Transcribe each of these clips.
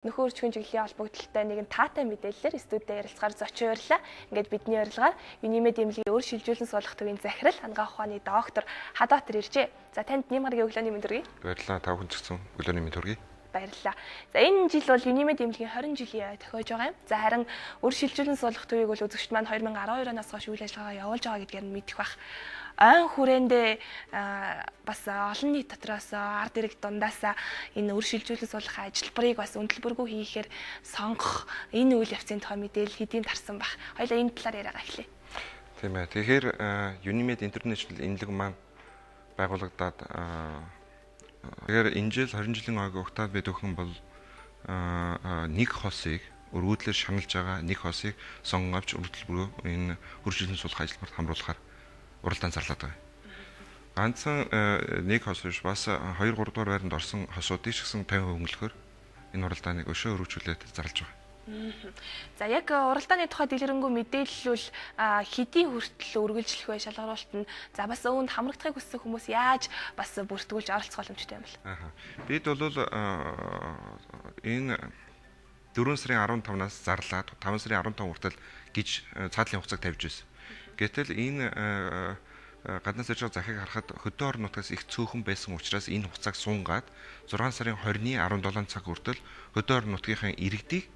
Нөхөр өрчгөн чиглэлийн холбогдлолтой нэгэн таатай мэдээлэлээр студид ярилцахаар зочин урьлаа. Ингээд бидний урилгаар Юнимед эмнэлгийн өр шилжүүлэн суулгах төвийн захирал анагаах ухааны доктор Хадбаатар иржээ. За танд Нямгаргийн өглөөний мэнд хүргэе. Баярлалаа. Та бүхэн ч гэсэн өглөөний мэнд хүргэе. Баярлалаа. За энэ жил бол Юнимед эмнэлгийн 20 жилийн тохиож байгаа юм. За харин өр шилжүүлэн суулгах төвийг бол үзэгчд маань 2012 оноос хойш үйл ажиллагаа явуулж байгаа гэдгээр нь мэдэх бах. Ойн хүрээндээ бас олон нийт дотроос ард ирэг дундаас энэ өр шилжүүлэн суулгах ажилбарыг бас үнэлбэргүй хийхээр сонгох энэ үйл явцын тухай мэдээлэл хэдийн тарсан бах. Хоёлаа энэ талаар яриагаа эхлэе. Тийм ээ. Тэгэхээр Unimed International эмнэлэг маань байгуулагдаад тэгэхээр энэ жил 20 жилийн ойг угтаад бид өхөн бол нэг хосыг өргөдлөөр шаналж байгаа нэг хосыг сонгон авч өргөдөлбөрөө энэ өр шилжүүлэн суулгах ажилбарт хамруулахаар уралдаан зарлаад байгаа. Ганцхан нэг хос биш бас 2 3 дугаар байранд орсон хосуудыг ч гэсэн 50% хөнгөлөхөөр энэ уралдааныг өшөө өргөжүүлээд зарлаж байгаа. За яг уралдааны тухай дэлгэрэнгүй мэдээлэл хэдийн хүртэл үргэлжлэх вэ шалгаруулалт нь. За бас үүнд хамрагдахыг хүссэн хүмүүс яаж бас бүртгүүлж оролцох боломжтой юм бол? Бид бол энэ 4 сарын 15-наас зарлаад 5 сарын 15 хүртэл гэж цаатлын хугацааг тавьж байсан. Гэтэл энэ гаднаас ирж байгаа захыг харахад хөдөө орон нутгаас их цөөхөн байсан учраас энэ хугацааг сунгаад 6 сарын 20-ны 17 цаг хүртэл хөдөө орон нутгийнхаа иргэдийг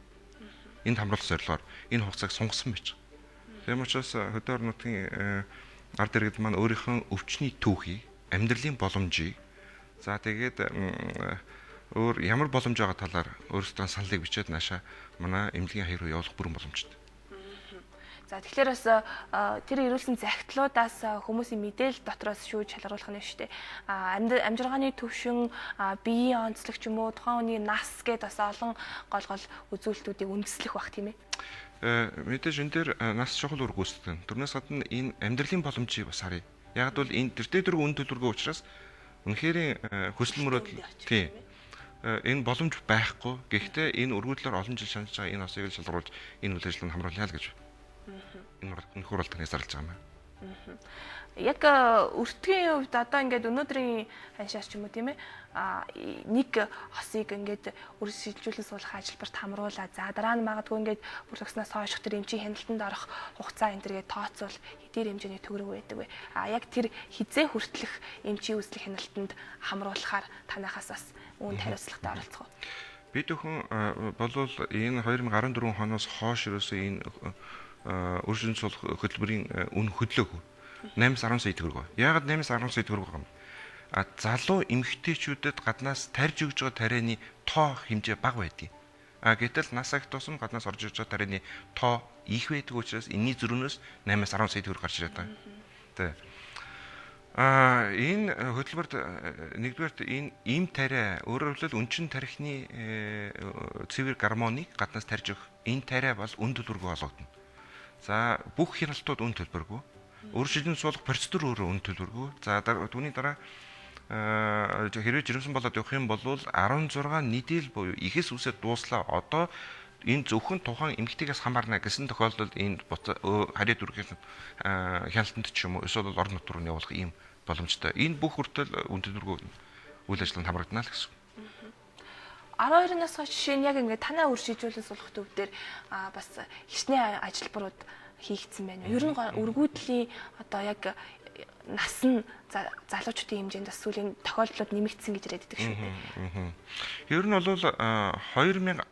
энд хамруулах зорилгоор энэ хугацааг сунгасан байж байгаа. Тийм учраас хөдөө орон нутгийн ард иргэд маань өөрийнхөө өвчний түүхийг, амьдралын боломжийг за тэгээд өөр ямар боломж байгаа талаар өөрсдөө саналыг бичээд наашаа манай эмнэлгийн хаяг руу явуулах бүрэн боломжтой. За тэгэхээр бас тэр ирүүлсэн захидлуудаас хүмүүсийн мэдээлэл дотроос шүүж шалгаруулах нь шүү дээ. Амжиргааны төвшин, биеийн онцлог ч юм уу, тухайн хүний нас гэдээ бас олон гол үзүүлэлтүүдийг үндэслэх бах тийм ээ. Мэдээж энэ дээр нас чухал үр гүйцэтгэн. Тэрнээс гадна энэ амьдралын боломжийг бас харъя. Яг бол энэ тэр дээр үн төлбөргүй учраас үнэхээр хүсэл мөрөөдөл тийм энэ боломж байхгүй. Гэхдээ энэ өргөдлөөр олон жил шаналж байгаа энэ хосыг шалгаруулж энэ үйл ажиллагаанд хамруулъя л гэж энэ хуралдааныг зарлаж байгаа юм. Яг өртгийн хувьд одоо ингээд өнөөдрийн ханшаас ч юм уу тийм ээ нэг хосыг ингээд өр шилжүүлэн суулгах ажилбарт хамруулаад за дараа нь магадгүй ингээд бүр төгснөөс хойш тэр эмчийн хяналтанд орох хугацаа энэ төргээ тооцвол хэдийн хэмжээний төгрөг байдаг вэ? Яг тэр хизээ хүртэлх эмчийн үүслийн хяналтанд хамруулахаар танахаас бас үүнд хариуцлагатай оролцох уу? Бид өхөн болвол энэ 2014 оноос хойш ерөөсөө энэ өр шилжүүлэн суулгах хөтөлбөрийн үн хөдлөөгүй 8-10 сая төгрөг. Яагаад 8-10 сая төгрөг байгаа юм? Залуу эмэгтэйчүүдэд гаднаас тарьж өгж байгаа тарианы тоо хэмжээ бага байдгийг. Гэтэл нас агт тусам гаднаас орж ирж байгаа тарианы тоо их байдаг учраас энэний зөрүүнөөс 8-10 сая төгрөг гарч ирээд байгаа. Тэ. Энэ хөтөлбөрт нэгдүгээрт энэ им тариа өөрөөр хэлбэл үнчин тарихны цэвэр гормоныг гаднаас тарьж өгөх энэ тариа бол үн төлбөргүй болгогдно. За бүх хяналтууд үн төлбөргүй. Өр шилжүүлэн суулгах процедур өөрөө үн төлбөргүй. За түүний дараа хэрвээ жирэмсэн болоод явах юм бол 16 недэл буюу ихэс үсээ дууслаа. Одоо энэ зөвхөн тухайн эмэгтэйгээс хамаарна гэсэн тохиолдолд энэ харьяа дүргийн хяналтанд ч юм уу эсвэл орон нутг руу явуулах ийм боломжтой. Энэ бүх хүртэл үн төлбөргүй үйл ажиллагаанд хамрагдана л гэсэн. 12 нас хойш жишээ нь яг ингээд танаа өр шилжүүлэн суулгах төв дээр бас хичнээн ажилбарууд хийгдсэн байна. Ер нь өргүүдлийн одоо яг нас нь залуучуудын хэмжээнд бас сүүлийн тохиолдлууд нэмэгдсэн гэж яриад байдаг шүү дээ. Ер нь бол 2012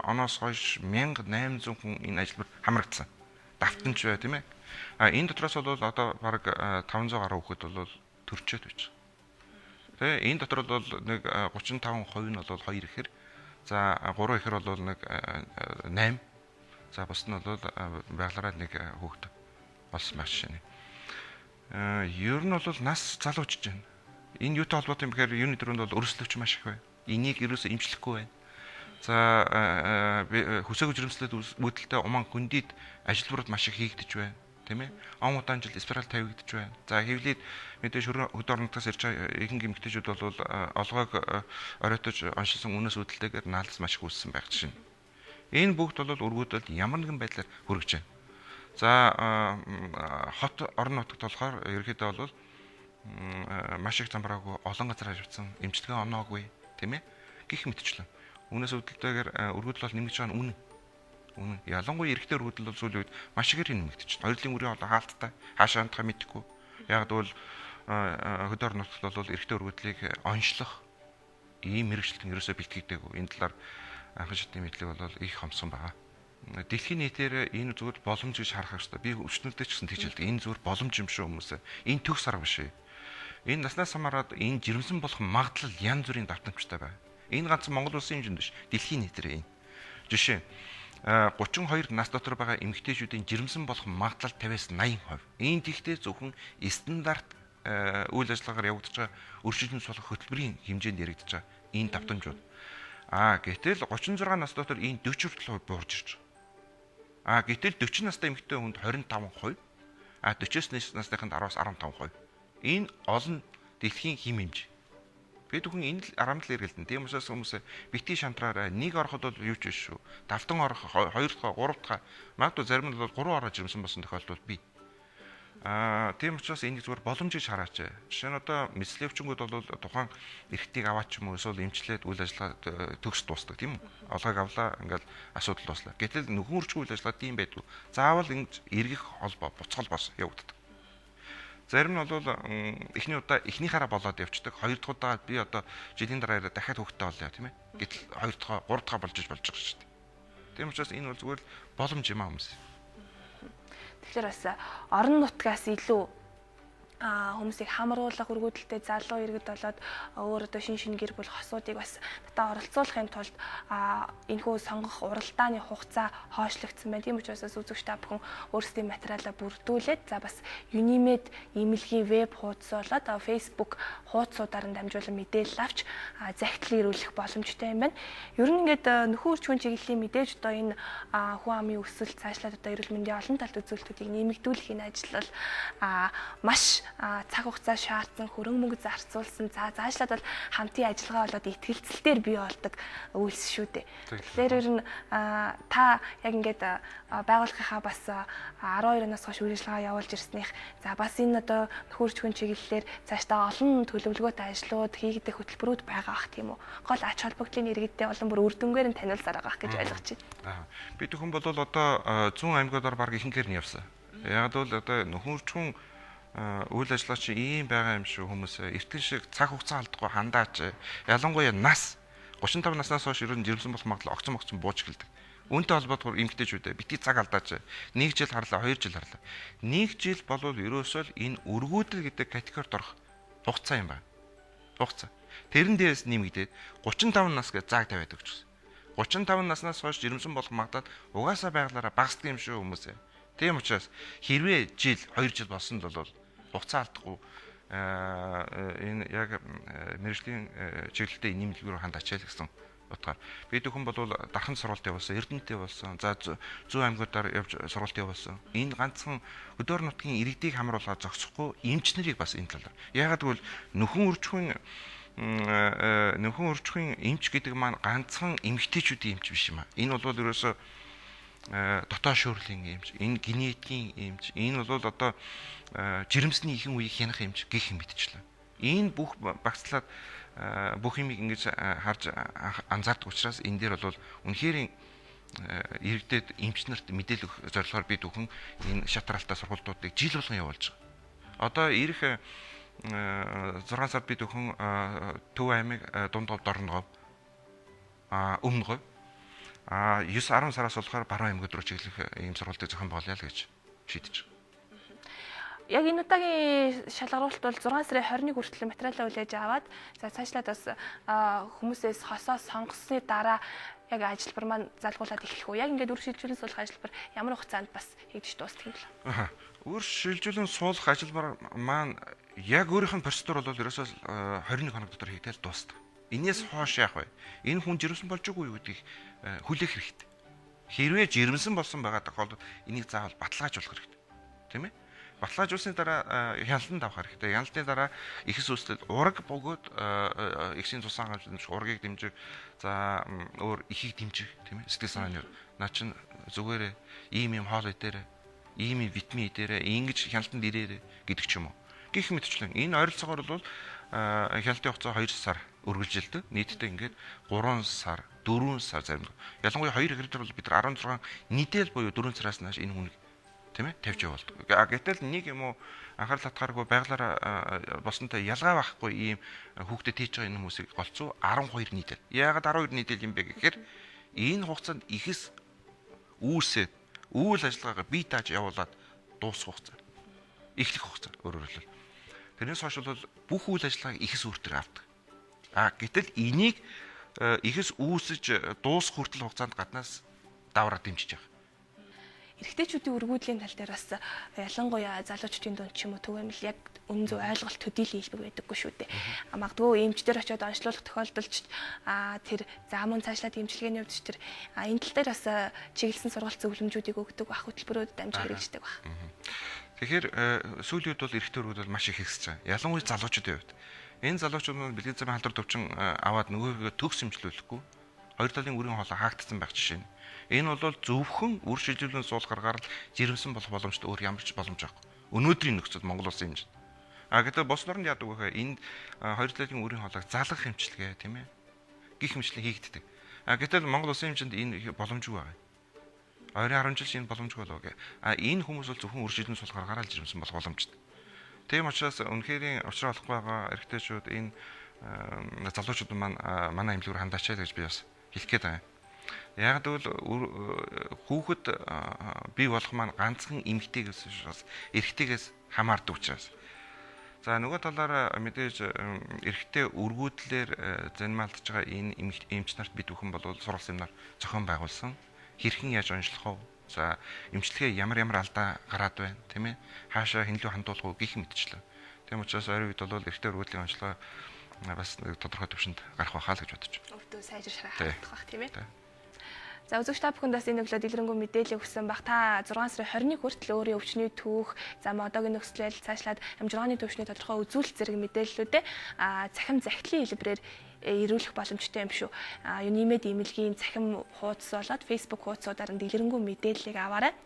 оноос хойш 1800 хүн энэ ажилбарт хамрагдсан. Давтанч бай тийм ээ. Энэ дотроос бол одоо бараг 500 гаруй хүүхэд бол төрчөөд байж байгаа. Тэгээ энэ дотор бол нэг 35% нь бол 2 ихээр за 3 ихээр бол нэг 8 за бус нь бол байглаараа нэг хүүхэд болсон байх шээ. Ер нь бол нас залуучж байна. Энэ юутай холбоотой юм бэхээр юуны дөрөнд бол өрсөлдөгч маш их байна. Энийг ерөөсөө эмчлэхгүй байна. За хүсээгүй жирэмслэлд үүдэлтэй уман хүндийд ажилбарууд маш их хийгдэж байна. Тийм ээ. Он удаан жил спираль тавигдж байна. За хэвлээд мэдээж хөдөө орон нутгаас ирж байгаа ихэнх эмэгтэйчүүд бол олгойг оройтож оншилсан үнээс үүдэлтэйгээр наалдас маш их үүссэн байх жишээ. Энэ бүгд бол өргөдөлд ямар нэгэн байдлаар хүрэж байна. За хот орон нутагт болохоор ерөөхдөө бол маш их замбраагүй олон газар хажигдсан эмчилгээ оноогүй тийм ээ гих мэтчлэн Үүнээс үүдэлтэйгээр өргөдөл бол нэмэгдэж байгаа нь үнэн. Үнэн. Ялангуяа эрэгтэй өргөдөл бол сүүлийн үед маш ихээр нэмэгдэж байна. Хоёрлын үрийн хоолой хаалттай, хаашаа хандхаа мэдэхгүй. Яг бол хөдөр нутагт бол эрэгтэй өргөдлийг онцлох ийм мэрэгчлэлт ерөөсөө бэлтгэдэггүй. Энэ талаар анхан шатны мэдлэг бол их хомсон байгаа. Дэлхийн нийтээр энэ зүгээр боломж гэж харах хэрэгтэй. Би өвчнөлдөө ч гэсэн тэгж хэлдэг. Энэ зүгээр боломж юм шүү хүмүүсээ. Энэ төгс арга биш ээ. Энэ наснаас хамаарат энэ жирэмсэн болох магадлал янз бүрийн давтамжтай байна. Энэ ганц Монгол улсын хэмжээнд биш. Дэлхийн нийтээр энэ. Жишээ 32 нас дотор байгаа эмэгтэйчүүдийн жирэмсэн болох магадлал 50-аас 80%. Энэ тэгтээ зөвхөн стандарт үйл ажиллагаагаар явагдаж байгаа өршөөлөн сулах хөтөлбөрийн хэмжээнд яригдаж байгаа энэ давтамжууд. Гэтэл 36 нас дотор энэ 40% буурж ирж байгаа. Гэтэл 40 настай эмэгтэй хүнд 25%, 40-с насныханд 10-аас 15%. Энэ олон дэлхийн хим хэмжээ. Би түүхэн энэ л арамд л эргэлдэн. Тийм учраас хүмүүс битгий шантраараа нэг ороход бол юу ч биш шүү. Давтан орох, хоёр дахь, гурав дахь, магадгүй зарим нь бол 3 ороо жирэмсэн болсон тохиолдол бий. Тийм учраас энийг зүгээр боломж гэж хараач. Жишээ нь одоо мэдлэг өвчнгүүд бол тухайн эрхтийг аваач юм уу эсвэл эмчлээд үйл ажиллагаа төгс дуустдаг тийм үү? Олгыг авлаа ингээл асуудал дуслаа. Гэтэл нөхөн үржих үйл ажиллагаа тийм байдгүй. Заавал ингэж эргэх холбоо буцгал бас явагддаг. Зарим нь бол эхний удаа эхнийхаараа болоод явцдаг. Хоёр дахь удаа би одоо жилийн дараа дахиад хөвгтэй болъё тийм ээ. Гэтэл хоёр дахь, гурав дахь болж байгаа шүү дээ. Тийм учраас энэ бол зүгээр боломж юм аа хүмүүс. Тэгэхээр бас орон нутгаас илүү хүмүүсийг хамруулах өргөдөлтэй залуу иргэд болоод өөр одоо шин гэр бүл хосуудыг бас татаа оролцуулахын тулд энэхүү сонгох уралдааны хугацаа хойшлогдсон байна. Тийм учраас үзэгч та бүхэн өөрсдийн материалаа бүрдүүлээд за бас Unimed имэлгийн веб хуудас болоод Facebook хуудасуудаар нь дамжуулан мэдээлэл авч захидлыг ирүүлэх боломжтой юм байна. Ер нь ингээд нөхөн үржих чиглэлийн мэдээж одоо энэ хүн амын өсөлт цаашлаад одоо эрүүл мэндийн олон талт үзүүлэлтүүдийг нэмэгдүүлэхийн ажил бол маш цаг хугацаа шаардсан, хөрөнгө мөнгө зарцуулсан. Заашлаад бол хамтын ажиллагаа болоод итгэлцэлтээр бий болдог үйлс шүү дээ. Тэгэхээр ер нь та яг ингээд байгууллагынхаа бас 12 оноос хойш үйл ажиллагаа явуулж ирснийх. За бас энэ одоо нөхөрчгөн чиглэлээр цаашдаа олон төлөвлөгөөтэй ажлууд хийгдэх хөтөлбөрүүд байгаа ах тийм үү. Гол ач холбогдлын иргэдтэй олон бүр үр дүнгээр нь таниулсаар байгаа гэж ойлгож байна. Би түүхэн бол одоо 100 аймагуудаар баг ихэнхээр нь явсан. Яг бол одоо нөхөрчгөн үйл ажиллагаа чи ийм байгаа юм шүү хүмүүс эртэн шиг цаг хугацаа алдахгүй хандаач. Ялангуяа нас 35 наснаас хойш ер нь жирэмсэн болох магадлал огцон бууж эхэлдэг. Үүнтэй холбоотойгоор эмгтээчүүдээ бити цаг алдаач. 1 жил харлаа, 2 жил харлаа. 1 жил болвол ерөөсөө л энэ өргүүдэл гэдэг категорид орох хугацаа юм байна. Хугацаа. Тэрэн дээрээс нэмэгдээд 35 нас гэж зааг тавиад өгч гэсэн. 35 наснаас хойш жирэмсэн болох магадлал угаасаа байглаараа багасдаг юм шүү хүмүүсээ. Тийм учраас хэрвээ жил 2 жил болсон бол хугацаа алдахгүй энэ яг мэргэжлийн чиглэлтэй нэмэлтгээр хандаач гэсэн утгаар би түүхэн бол дархан сургалт явуулсан, Эрдэнэтэй болсон, за зүүн аймагуудаар явж сургалт явуулсан. Энэ ганцхан хөдөр нутгийн иргэдийг хамруулаад зогсохгүй эмч нарыг бас энэ талаар. Ягаад гэвэл нөхөн үржихийн эмч гэдэг маань ганцхан эмэгтэйчүүдийн эмч биш юм аа. Энэ бол ерөөсөө дотоод шүүрлийн эмч, энэ генетикийн эмч, энэ бол одоо жирэмсний ихэнх үеийг хянах эмч гэх юм мэдчихлээ. Энэ бүх багцлаад бүх юмыг ингэж харж анзаардаг учраас энэ дээр бол үнэхээр иргэдэд эмч нарт мэдээлэл өгөх зорилгоор бид бүхэн энэ шатралтаа сургалтуудыг жил болгон явуулж байгаа. Одоо ирэх 6 сард бид бүхэн Төв аймаг Дундгов Дорногов Өмнө говь 9-10 сараас болохоор баруун аймагуд руу чиглэх ийм сургалтыг зохион байгуулъя л гэж шийдэж байгаа. Яг энэ удаагийн шалгаруулалт бол 6 сарын 21 хүртэл материалаа хүлээж аваад за цаашлаад бас хүмүүсээс хосоо сонгосны дараа яг ажилбар маань залгуулад эхлэх үү. Яг ингээд үр шилжүүлэн суулгах ажилбар ямар хугацаанд бас хийж дуустах юм бэ? Үр шилжүүлэн суулгах ажилбар маань яг өөрийнх нь процедур бол ерөөсөө 21 хоног дотор хийгдэл дуустав. Энээс хойш яах вэ? Энэ хүн жирэмсэн болж үгүй юу гэдгийг хүлээх хэрэгтэй. Хэрвээ жирэмсэн болсон байгаа тохиолдолд энийг заавал баталгаажуулах хэрэгтэй. Тийм ээ? Баталгаажуулсны дараа хяналтанд авах хэрэгтэй. Хяналтын дараа ихс үүслэл ураг бөгөөд ихсийн тусаан хэмжээнд ургийг дэмжих, за өөр ихийг дэмжих, тийм ээ? Сэтгэл санааны наа чин зүгээрээ ийм хоол идээрээ, ийм витамин идээрээ, ингэж хяналтанд ирээрээ гэдэг ч юм уу. Гэх мэтчлэн энэ ойролцоогоор бол хяналтын хугацаа 2 сар үргэлжилдэг. Нийтдээ ингээд 3 сар, 4 сар зарим. Ялангуяа 2 хэрэвтэр бол бид нар 16 нийтэл буюу 4 сараас нааш энэ хүнийг тийм ээ тавьж явуулдаг. Гэтэл нэг юм уу анхаарал татгааргүй байглаараа босонтой ялгаа байхгүй ийм хүүхдэд хийж байгаа энэ хүмүүсийг голцоо 12 нийтэл. Яагаад 12 нийтэл юм бэ гэхээр энэ хугацаанд ихэс үүсээд үйл ажиллагаагаа бие дааж явуулаад дуусах хугацаа. Эхлэх хугацаа өөрөөр хэлбэл. Тэрнээс хойш бол бүх үйл ажиллагааг ихэс үүртээр авдаг. Гэтэл энийг ихэс үүсэж дуусах хүртэл хугацаанд гаднаас давраа дэмжиж байгаа. Эрэгтэйчүүдийн өргүүдлийн тал дээр бас ялангуяа залуучдын дунд ч юм уу түгээмэл яг үнэн зөв ойлголт төдийлөн хэлбэг байдаггүй шүү дээ. Магадгүй эмчдэр очиод онцлуулах тохиолдолд тэр заамун цаашлаад эмчилгээний хувьд ч тэр энэ тал дээр бас чиглэсэн сургалт зөвлөмжүүдийг өгдөг бах хөтөлбөрүүд дамжиж хэрэгждэг баг. Тэгэхээр сүүлийн үед бол эрэгтэй өргүүд бол маш их ихсэж байгаа. Ялангуяа залуучуудын хувьд. Энэ залуучууд нь бэлгийн замын халдвар төвчин аваад нөгөөгөө төгс хэмжлүүлэхгүй хоёр талын үрийн хоолой хаагдсан байх жишээ нь. Энэ бол зөвхөн үр шилжүүлэн суулгах гаргаар л жирэмсэн болох боломжтой өөр ямар ч боломж байхгүй. Өнөөдрийн нөхцөл Монгол улсын хэмжээнд. Гэтэл бос орнд яадаг вэ гэхээр энд хоёр талын үрийн хоолойг залгах хэмжлэгээ тийм ээ. Гих хэмжлэг хийгддэг. Гэтэл Монгол улсын хэмжээнд энэ боломжгүй байгаа. 20 жил шинэ боломжгүй болов гэ. Энэ хүмүүс бол зөвхөн үр шилжүүлэн суулгах гаргаар л жирэмсэн болох боломжтой. Тийм учраас үнэхээр уучраа олохгүй байгаа эрэгтэйчүүд энэ залуучууд манай эмнэлгээр хандаачаа гэж би бас хэлэх гээд байна. Яг гэвэл хүүхэд бий болох маань ганцхан эмэгтэйгээс бас эрэгтэйгээс хамаардаг учраас. За нөгөө талаараа мэдээж эрэгтэй өргүүдлэр занимаалдж байгаа энэ эмч нарт бид бүхэн бол сургууль семинар зохион байгуулсан. Хэрхэн яаж онцлох вэ? За эмчилгээ ямар алдаа гараад байна, тийм ээ? Хаашаа хинлүү хандуулах уу гэх мэтчлээ. Тийм учраас ойрын үед бол эрэгтэй өргүүдлийн онцлогоо бас тодорхой төвшөнд гарах байхаа л гэж бодож байна. Өвдөө сайжрах байх тийм ээ. За үзэгч та бүхэнд бас энэ өглөө дэлгэрэнгүй мэдээлэл өгсөн баг. Та 6 сарын 21 хүртэл өөрийн өвчний түүх, за одоогийн нөхцөл байдал цаашлаад амжиргааны төвшний тодорхой үзүүлэлт зэрэг мэдээллүүдээ цахим захидлын хэлбэрээр ирүүлэх боломжтой юм шүү. Юнимед имэлгийн цахим хуудас болоод Facebook хуудасуудаар дэлгэрэнгүй мэдээллийг аваарай.